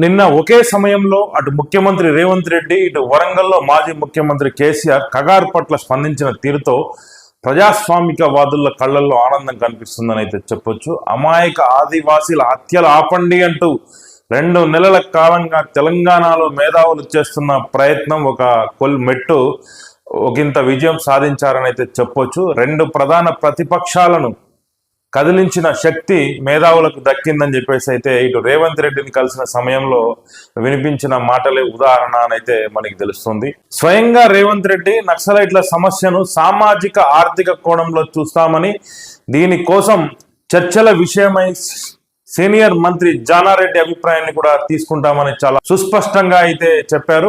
నిన్న ఒకే సమయంలో అటు ముఖ్యమంత్రి రేవంత్ రెడ్డి, ఇటు వరంగల్లో మాజీ ముఖ్యమంత్రి కేసీఆర్ కగారు పట్ల స్పందించిన తీరుతో ప్రజాస్వామిక వాదుల కళ్ళల్లో ఆనందం కనిపిస్తుందని అయితే చెప్పొచ్చు. అమాయక ఆదివాసీల హత్యలు ఆపండి అంటూ 2 నెలల కాలంగా తెలంగాణలో మేధావులు చేస్తున్న ప్రయత్నం మెట్టు ఒకంత విజయం సాధించారని అయితే చెప్పొచ్చు. 2 ప్రధాన ప్రతిపక్షాలను కదిలించిన శక్తి మేధావులకు దక్కిందని చెప్పేసి అయితే ఇటు రేవంత్ రెడ్డిని కలిసిన సమయంలో వినిపించిన మాటలే ఉదాహరణ అయితే మనకి తెలుస్తుంది. స్వయంగా రేవంత్ రెడ్డి నక్సలైట్ల సమస్యను సామాజిక ఆర్థిక కోణంలో చూస్తామని, దీనికోసం చర్చల విషయమై సీనియర్ మంత్రి జానారెడ్డి అభిప్రాయాన్ని కూడా తీసుకుంటామని చాలా సుస్పష్టంగా అయితే చెప్పారు.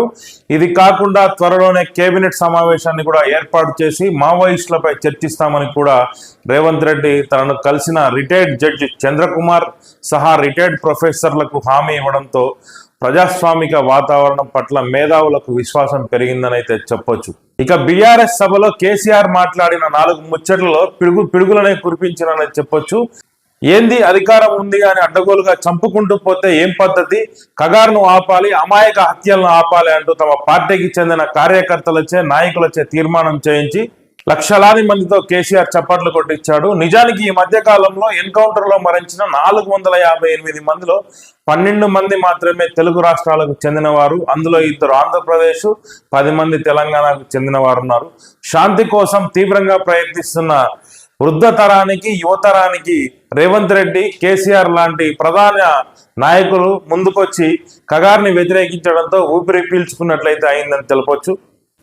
ఇది కాకుండా త్వరలోనే కేబినెట్ సమావేశాన్ని కూడా ఏర్పాటు చేసి మావోయిస్టులపై చర్చిస్తామని కూడా రేవంత్ రెడ్డి తనను కలిసిన రిటైర్డ్ జడ్జి చంద్రకుమార్ సహా రిటైర్డ్ ప్రొఫెసర్లకు హామీ ఇవ్వడంతో ప్రజాస్వామిక వాతావరణం పట్ల మేధావులకు విశ్వాసం పెరిగిందని అయితే చెప్పొచ్చు. ఇక బీఆర్ఎస్ సభలో కేసీఆర్ మాట్లాడిన 4 ముచ్చట్లలో పిడుగులనే కురిపించినని చెప్పొచ్చు. ఏంది అధికారం ఉంది అని అడ్డగోలుగా చంపుకుంటూ పోతే ఏం పద్ధతి, కగారును ఆపాలి, అమాయక హత్యలను ఆపాలి అంటూ తమ పార్టీకి చెందిన కార్యకర్తలచే నాయకులచే తీర్మానం చేయించి లక్షలాది మందితో కేసీఆర్ చప్పట్లు కొట్టించాడు. నిజానికి ఈ మధ్య కాలంలో ఎన్కౌంటర్లో మరణించిన 458 మందిలో 12 మంది మాత్రమే తెలుగు రాష్ట్రాలకు చెందినవారు. అందులో 2 ఆంధ్రప్రదేశ్, 10 మంది తెలంగాణకు చెందిన వారు ఉన్నారు. శాంతి కోసం తీవ్రంగా ప్రయత్నిస్తున్న వృద్ధ తరానికి, యువతరానికి రేవంత్ రెడ్డి, కేసీఆర్ లాంటి ప్రధాన నాయకులు ముందుకొచ్చి కగార్ని వ్యతిరేకించడంతో ఊపిరి పీల్చుకున్నట్లయితే అయిందని తెలపొచ్చు.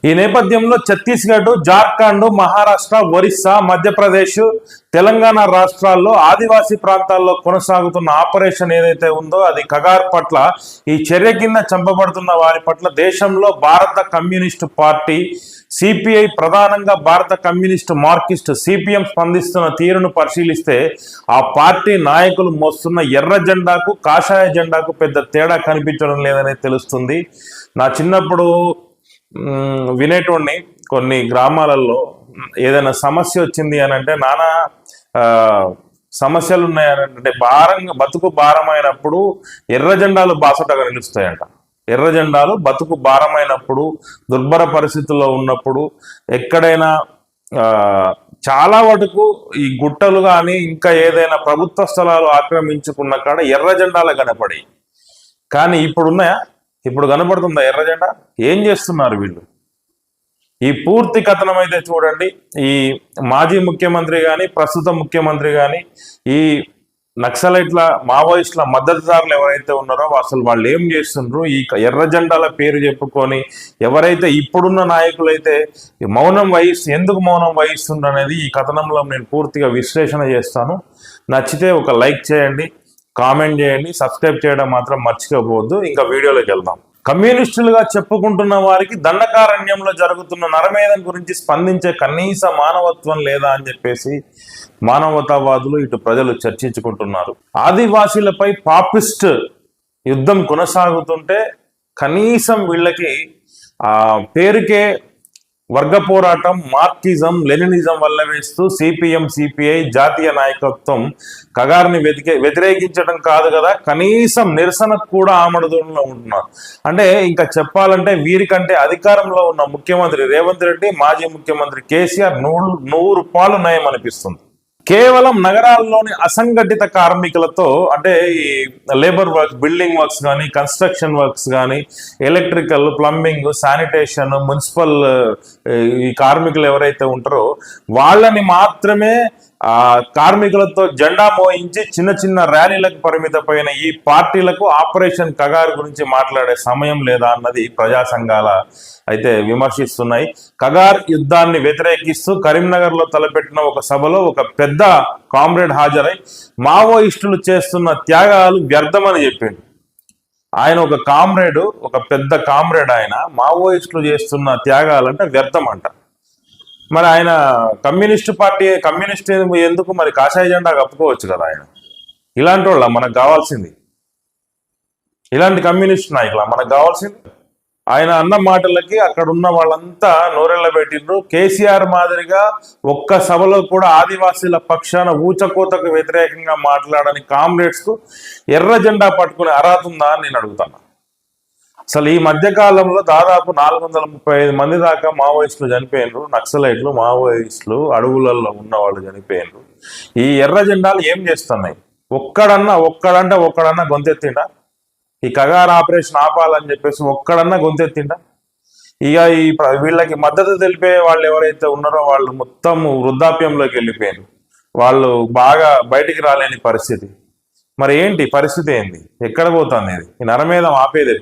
ఈ నేపథ్యంలో ఛత్తీస్గఢ్, జార్ఖండ్, మహారాష్ట్ర, ఒరిస్సా, మధ్యప్రదేశ్, తెలంగాణ రాష్ట్రాల్లో ఆదివాసీ ప్రాంతాల్లో కొనసాగుతున్న ఆపరేషన్ ఏదైతే ఉందో అది కగార్ పట్ల, ఈ చర్య కింద చంపబడుతున్న వారి పట్ల దేశంలో భారత కమ్యూనిస్టు పార్టీ సిపిఐ, ప్రధానంగా భారత కమ్యూనిస్టు మార్క్సిస్ట్ సిపిఎం స్పందిస్తున్న తీరును పరిశీలిస్తే ఆ పార్టీ నాయకులు మోస్తున్న ఎర్ర జెండాకు, కాషాయ జెండాకు పెద్ద తేడా కనిపించడం లేదనే తెలుస్తుంది. నా చిన్నప్పుడు వినేటోడిని కొన్ని గ్రామాలలో ఏదైనా సమస్య వచ్చింది అని అంటే, నానా సమస్యలు ఉన్నాయనంటే బతుకు భారమైనప్పుడు ఎర్ర జెండాలు బాసటగా నిలుస్తాయంట. ఎర్ర జెండాలు బతుకు భారమైనప్పుడు, దుర్భర పరిస్థితుల్లో ఉన్నప్పుడు, ఎక్కడైనా చాలా వరకు ఈ గుట్టలు కానీ ఇంకా ఏదైనా ప్రభుత్వ స్థలాలు ఆక్రమించుకున్న కాడ ఎర్ర జెండాలు కనపడి, కానీ ఇప్పుడు ఉన్నాయా? ఇప్పుడు కనపడుతుందా ఎర్ర జెండా? ఏం చేస్తున్నారు వీళ్ళు? ఈ పూర్తి కథనం అయితే చూడండి. ఈ మాజీ ముఖ్యమంత్రి కానీ, ప్రస్తుత ముఖ్యమంత్రి కానీ, ఈ నక్సలైట్ల, మావోయిస్టుల మద్దతుదారులు ఎవరైతే ఉన్నారో అసలు వాళ్ళు ఏం చేస్తుండ్రు? ఈ ఎర్ర జెండాల పేరు చెప్పుకొని ఎవరైతే ఇప్పుడున్న నాయకులైతే ఎందుకు మౌనం వహిస్తుండ్రు అనేది ఈ కథనంలో నేను పూర్తిగా విశ్లేషణ చేస్తాను. నచ్చితే ఒక లైక్ చేయండి, కామెంట్ చేయండి, సబ్స్క్రైబ్ చేయడం మాత్రం మర్చిపోవద్దు. ఇంకా వీడియోలోకి వెళ్దాం. కమ్యూనిస్టులుగా చెప్పుకుంటున్న వారికి దండకారణ్యంలో జరుగుతున్న నరమేధం గురించి స్పందించే కనీస మానవత్వం లేదా అని చెప్పేసి మానవతావాదులు, ఇటు ప్రజలు చర్చించుకుంటున్నారు. ఆదివాసీలపై పాపిస్ట్ యుద్ధం కొనసాగుతుంటే కనీసం వీళ్ళకి పేరుకే వర్గ పోరాటం, మార్క్సిజం, లెనినిజం వల్ల వేస్తూ సిపిఎం, సిపిఐ జాతీయ నాయకత్వం కగార్ని వ్యతిరేకించడం కాదు కదా, కనీసం నిరసనకు కూడా ఆమడదూరంలో ఉంటున్నారు. అంటే ఇంకా చెప్పాలంటే వీరికంటే అధికారంలో ఉన్న ముఖ్యమంత్రి రేవంత్ రెడ్డి, మాజీ ముఖ్యమంత్రి కేసీఆర్ 100 పాలు నయం అనిపిస్తుంది. కేవలం నగరాల్లోని అసంఘటిత కార్మికులతో, అంటే ఈ లేబర్ వర్క్స్, బిల్డింగ్ వర్క్స్ కానీ, కన్స్ట్రక్షన్ వర్క్స్ కానీ, ఎలక్ట్రికల్, ప్లంబింగ్, శానిటేషన్, మున్సిపల్ ఈ కార్మికులు ఎవరైతే ఉంటారో వాళ్ళని మాత్రమే కార్మికులతో జెండా మోయించి చిన్న చిన్న ర్యాలీలకు పరిమితమైన ఈ పార్టీలకు ఆపరేషన్ కగారు గురించి మాట్లాడే సమయం లేదా అన్నది ప్రజా సంఘాల అయితే విమర్శిస్తున్నాయి. కగార్ యుద్ధాన్ని వ్యతిరేకిస్తూ కరీంనగర్లో తలపెట్టిన ఒక సభలో ఒక పెద్ద కామ్రేడ్ హాజరై మావోయిస్టులు చేస్తున్న త్యాగాలు వ్యర్థమని చెప్పిండు. ఆయన ఒక పెద్ద కామ్రేడ్, ఆయన మావోయిస్టులు చేస్తున్న త్యాగాలంటే వ్యర్థం అంట. మరి ఆయన కమ్యూనిస్ట్ ఎందుకు మరి కాషాయ జెండా కప్పుకోవచ్చు కదా ఆయన? ఇలాంటి వాళ్ళ మనకు కావాల్సింది? ఇలాంటి కమ్యూనిస్ట్ నాయకుల మనకు కావాల్సింది? ఆయన అన్న మాటలకి అక్కడ ఉన్న వాళ్ళంతా నోరెళ్ళ పెట్టిండ్రు. కేసీఆర్ మాదిరిగా ఒక్క సభలో కూడా ఆదివాసీల పక్షాన ఊచకోతకు వ్యతిరేకంగా మాట్లాడని కామ్రేడ్స్ కు ఎర్ర జెండా పట్టుకునే అర్హత ఉందా అని నేను అడుగుతాను. అసలు ఈ మధ్య కాలంలో దాదాపు 435 మంది దాకా మావోయిస్టులు చనిపోయినరు. నక్సలైట్లు, మావోయిస్టులు, అడవులలో ఉన్న వాళ్ళు చనిపోయినరు. ఈ ఎర్ర జెండాలు ఏం చేస్తున్నాయి? ఒక్కడన్నా గొంతెత్తిండా? ఈ కగార్ ఆపరేషన్ ఆపాలని చెప్పేసి ఒక్కడన్నా గొంతెత్తిండా? ఇక వీళ్ళకి మద్దతు తెలిపే వాళ్ళు ఎవరైతే ఉన్నారో వాళ్ళు మొత్తం వృద్ధాప్యంలోకి వెళ్ళిపోయారు. వాళ్ళు బాగా బయటికి రాలేని పరిస్థితి. మరి ఏంటి పరిస్థితి? ఏంది? ఎక్కడ పోతుంది ఇది? ఈ నరమేధం ఆపేది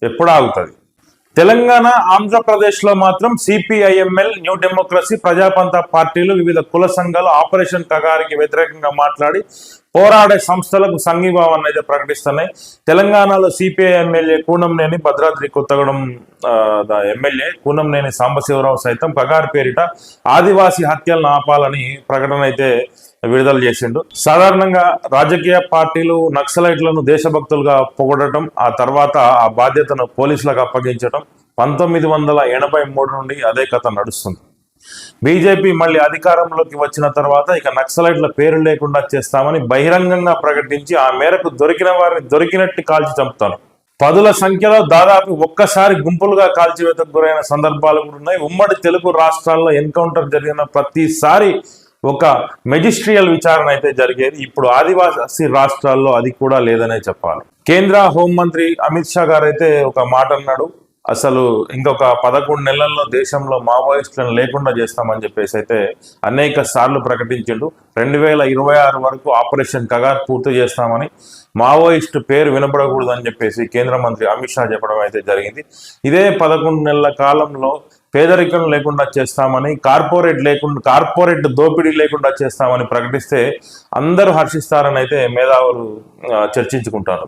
ఎప్పుడు ఆగుతుంది? తెలంగాణ, ఆంధ్రప్రదేశ్లో మాత్రం సిపిఐఎంఎల్, న్యూ డెమోక్రసీ, ప్రజాపంత పార్టీలు, వివిధ కుల సంఘాలు ఆపరేషన్ కగారికి వ్యతిరేకంగా మాట్లాడి పోరాడే సంస్థలకు సంఘీభావాన్ని అయితే ప్రకటిస్తున్నాయి. తెలంగాణలో CPI MLA Kunamneni, Bhadradri Kothagudem MLA Kunamneni Sambasivarao సైతం కగార్ పేరిట ఆదివాసీ హత్యలను ఆపాలని ప్రకటన అయితే విడుదల చేసిండు. సాధారణంగా రాజకీయ పార్టీలు నక్సలైట్లను దేశభక్తులుగా పొగడటం, ఆ తర్వాత ఆ బాధ్యతను పోలీసులకు అప్పగించడం 1983 నుండి అదే కథ నడుస్తుంది. బీజేపీ మళ్ళీ అధికారంలోకి వచ్చిన తర్వాత ఇక నక్సలైట్ల పేరు లేకుండా చేస్తామని బహిరంగంగా ప్రకటించి ఆ మేరకు దొరికిన వారిని దొరికినట్టు కాల్చి చంపుతారు. పదుల సంఖ్యలో దాదాపు ఒక్కసారి గుంపులుగా కాల్చివేతకు గురైన సందర్భాలు కూడా ఉన్నాయి. ఉమ్మడి తెలుగు రాష్ట్రాల్లో ఎన్కౌంటర్ జరిగిన ప్రతిసారి ఒక మెజిస్ట్రియల్ విచారణ అయితే జరిగేది. ఇప్పుడు ఆదివాసీ రాష్ట్రాల్లో అది కూడా లేదనే చెప్పాలి. కేంద్ర హోంమంత్రి అమిత్ షా గారు అయితే ఒక మాట అన్నాడు, అసలు ఇంకొక 11 నెలల్లో దేశంలో మావోయిస్టులను లేకుండా చేస్తామని చెప్పేసి అయితే అనేక సార్లు ప్రకటించిండు. 2026 వరకు ఆపరేషన్ కగార్ పూర్తి చేస్తామని, మావోయిస్టు పేరు వినపడకూడదని చెప్పేసి కేంద్ర మంత్రి అమిత్ షా చెప్పడం అయితే జరిగింది. ఇదే 11 నెలల కాలంలో పేదరికం లేకుండా చేస్తామని, కార్పొరేట్ దోపిడీ లేకుండా చేస్తామని ప్రకటిస్తే అందరూ హర్షిస్తారని అయితే మేధావులు చర్చించుకుంటారు.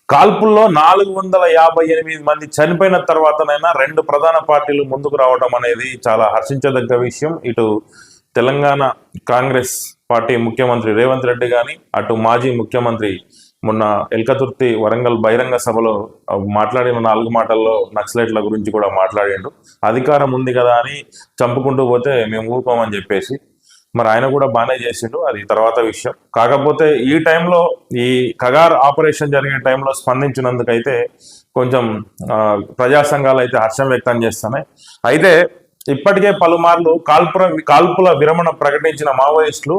కాల్పుల్లో 458 మంది చనిపోయిన తర్వాతనైనా 2 ప్రధాన పార్టీలు ముందుకు రావడం అనేది చాలా హర్షించదగ్గ విషయం. ఇటు తెలంగాణ కాంగ్రెస్ పార్టీ ముఖ్యమంత్రి రేవంత్ రెడ్డి కానీ, అటు మాజీ ముఖ్యమంత్రి మొన్న ఎల్కతుర్తి వరంగల్ బహిరంగ సభలో మాట్లాడిన 4 మాటల్లో నక్సలైట్ల గురించి కూడా మాట్లాడిండు. అధికారం ఉంది కదా అని చంపుకుంటూ పోతే మేము ఊరుకోమని చెప్పేసి, మరి ఆయన కూడా బాగానే చేసిండు, అది తర్వాత విషయం. కాకపోతే ఈ టైంలో, ఈ కగార్ ఆపరేషన్ జరిగే టైంలో స్పందించినందుకైతే కొంచెం ప్రజా సంఘాలు అయితే హర్షం వ్యక్తం చేస్తున్నాయి. అయితే ఇప్పటికే పలుమార్లు కాల్పుల విరమణ ప్రకటించిన మావోయిస్టులు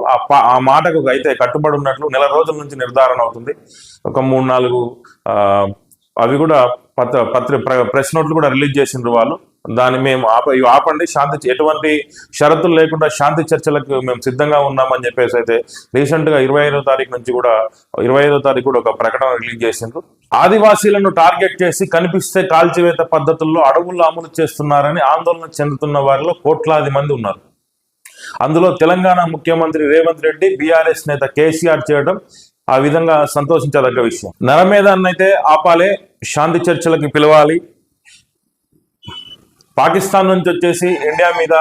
ఆ మాటకు అయితే కట్టుబడి ఉన్నట్లు నెల రోజుల నుంచి నిర్ధారణ అవుతుంది. ఒక 3-4 అవి కూడా ప్రెస్ నోట్లు కూడా రిలీజ్ చేసిండ్రు వాళ్ళు. దాన్ని మేము ఆపండి, ఎటువంటి షరతులు లేకుండా శాంతి చర్చలకు మేము సిద్ధంగా ఉన్నామని చెప్పేసి అయితే రీసెంట్గా 25వ తారీఖు నుంచి కూడా 25వ తారీఖు కూడా ఒక ప్రకటన రిలీజ్ చేసిండ్రు. ఆదివాసీలను టార్గెట్ చేసి కనిపిస్తే కాల్చివేత పద్ధతుల్లో అడవుల్లో అమలు చేస్తున్నారని ఆందోళన చెందుతున్న వారిలో కోట్లాది మంది ఉన్నారు. అందులో తెలంగాణ ముఖ్యమంత్రి రేవంత్ రెడ్డి, బీఆర్ఎస్ నేత కేసీఆర్ చేయడం ఆ విధంగా సంతోషించదగ్గ విషయం. నరమేధాన్ని అయితే ఆపాలి, శాంతి చర్చలకు పిలవాలి. పాకిస్తాన్ నుంచి వచ్చేసి ఇండియా మీద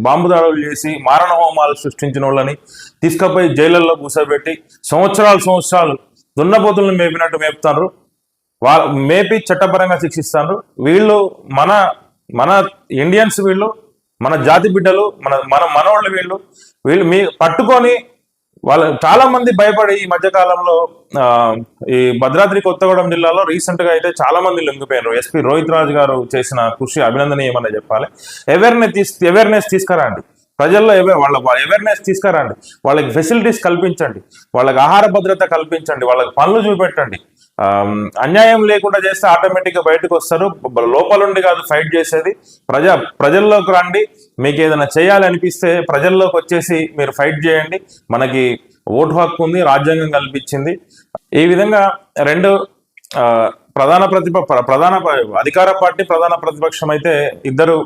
బాంబు దాడులు చేసి మారణ హోమాలు సృష్టించిన వాళ్ళని తీసుకుపోయి జైళ్ళల్లో కూర్చోబెట్టి సంవత్సరాలు దున్నపోతులను మేపినట్టు మేపుతారు. మేపి చట్టపరంగా శిక్షిస్తారు. వీళ్ళు మన ఇండియన్స్, వీళ్ళు మన జాతి బిడ్డలు, మన మనవాళ్ళు, వీళ్ళు మీ పట్టుకొని వాళ్ళు చాలా మంది భయపడి ఈ మధ్యకాలంలో ఈ భద్రాద్రి కొత్తగూడెం జిల్లాలో రీసెంట్ గా అయితే చాలా మంది లొంగిపోయినారు. ఎస్పీ రోహిత్ రాజ్ గారు చేసిన కృషి అభినందనీయమని చెప్పాలి. అవేర్నెస్ తీసుకురండి ప్రజల్లో, వాళ్ళ అవేర్నెస్ తీసుకురండి, వాళ్ళకి ఫెసిలిటీస్ కల్పించండి, వాళ్ళకి ఆహార భద్రత కల్పించండి, వాళ్ళకి పనులు చూపెట్టండి. అన్యాయం లేకుండా చేస్తే ఆటోమేటిక్గా బయటకు వస్తారు. లోపలుండి కాదు ఫైట్ చేసేది, ప్రజల్లోకి రండి. మీకు ఏదైనా చేయాలి అనిపిస్తే ప్రజల్లోకి వచ్చేసి మీరు ఫైట్ చేయండి. మనకి ఓటు హక్కు ఉంది, రాజ్యాంగం కల్పించింది. ఈ విధంగా 2 ప్రధాన అధికార పార్టీ, ప్రధాన ప్రతిపక్షం అయితే ఇద్దరు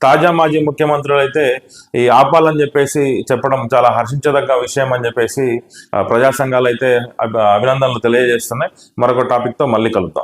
తాజా మాజీ ముఖ్యమంత్రులు అయితే ఈ ఆపాలని చెప్పేసి చెప్పడం చాలా హర్షించదగ్గ విషయం అని చెప్పేసి ప్రజా సంఘాలు అయితే అభినందనలు తెలియజేస్తున్నాయి. మరొక టాపిక్తో మళ్ళీ కలుద్దాం.